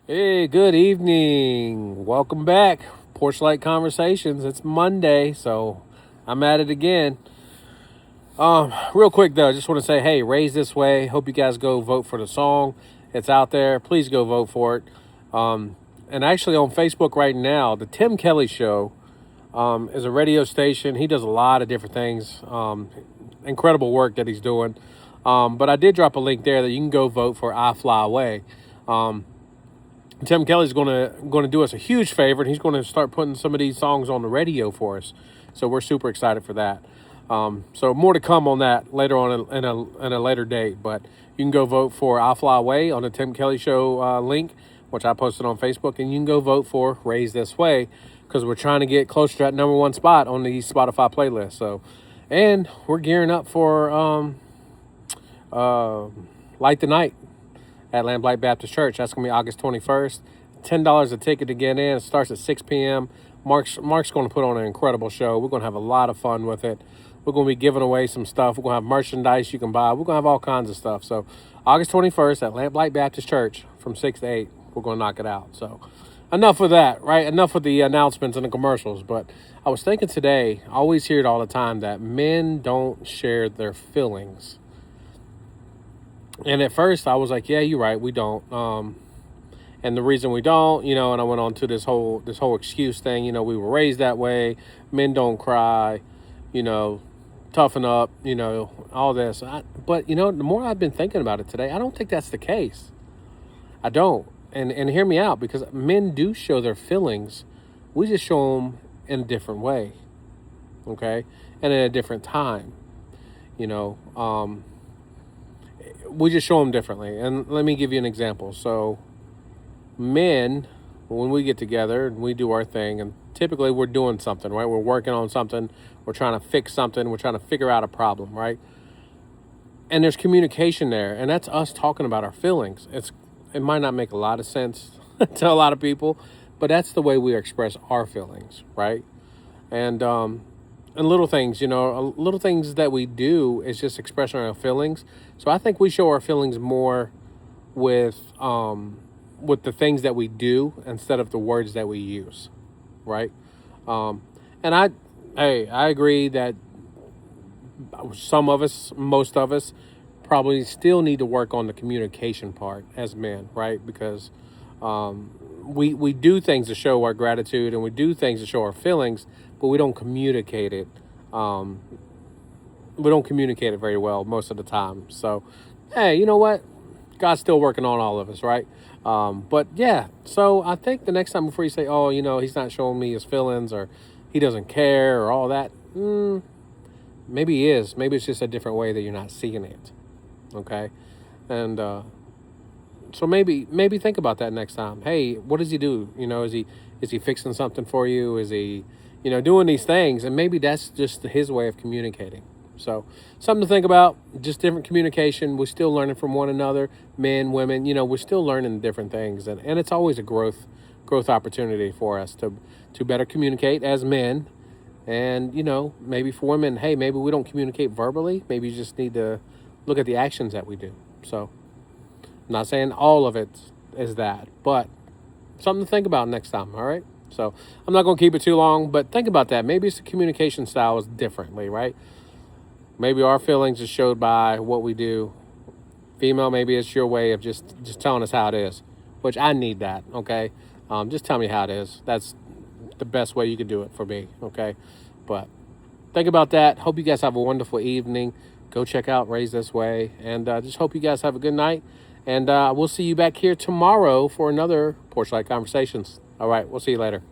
Hey, good evening. Welcome back. Porchlight Conversations. It's Monday, so I'm at it again. Real quick though, I just want to say, hey, Raise This Way. Hope you guys go vote for the song. It's out there. Please go vote for it. And actually on Facebook right now, the Tim Kelly Show is a radio station. He does a lot of different things. Incredible work that he's doing. But I did drop a link there that you can go vote for I Fly Away. Tim Kelly's going to do us a huge favor, and he's going to start putting some of these songs on the radio for us. So we're super excited for that. So more to come on that later on in a later date. But you can go vote for "I'll Fly Away" on the Tim Kelly Show link, which I posted on Facebook, and you can go vote for "Raise This Way" because we're trying to get closer to that number one spot on the Spotify playlist. So, and we're gearing up for Light the Night at Lamplight Baptist Church. That's going to be August 21st. $10 a ticket to get in. It starts at 6 p.m. Mark's going to put on an incredible show. We're going to have a lot of fun with it. We're going to be giving away some stuff. We're going to have merchandise you can buy. We're going to have all kinds of stuff. So August 21st at Lamplight Baptist Church from 6 to 8. We're going to knock it out. So enough of that, right? Enough with the announcements and the commercials. But I was thinking today, I always hear it all the time, that men don't share their feelings. And at first I was like, yeah, you're right, we don't. And the reason we don't, and I went on to this whole excuse thing, we were raised that way. Men don't cry, toughen up, all this. But the more I've been thinking about it today, I don't think that's the case. I don't. And hear me out, because men do show their feelings. We just show them in a different way. Okay? And at a different time. We just show them differently. And let me give you an example. So men, when we get together and we do our thing, and typically we're doing something, right? We're working on something. We're trying to fix something. We're trying to figure out a problem, right? And there's communication there. And that's us talking about our feelings. It might not make a lot of sense to a lot of people, but that's the way we express our feelings, right? And little things, little things that we do is just expressing our feelings. So I think we show our feelings more with the things that we do instead of the words that we use, right? And I agree that some of us, most of us, probably still need to work on the communication part as men, right? Because we do things to show our gratitude, and we do things to show our feelings, but we don't communicate it. We don't communicate it very well most of the time. So, hey, you know what? God's still working on all of us, right? But yeah, so I think the next time before you say, oh, he's not showing me his feelings, or he doesn't care, or all that, maybe he is. Maybe it's just a different way that you're not seeing it. Okay? And so maybe think about that next time. Hey, what does he do? Is he fixing something for you? Is he, doing these things? And maybe that's just his way of communicating. So something to think about, just different communication. We're still learning from one another, men, women, we're still learning different things. And it's always a growth opportunity for us to better communicate as men. And, maybe for women, hey, maybe we don't communicate verbally. Maybe you just need to look at the actions that we do. So I'm not saying all of it is that, but something to think about next time, all right? So I'm not going to keep it too long, but think about that. Maybe it's the communication style is differently, right? Maybe our feelings are showed by what we do. Female, maybe it's your way of just telling us how it is, which I need that, okay? Just tell me how it is. That's the best way you can do it for me, okay? But think about that. Hope you guys have a wonderful evening. Go check out Raise This Way. And just hope you guys have a good night. And we'll see you back here tomorrow for another Porchlight Conversations. All right, we'll see you later.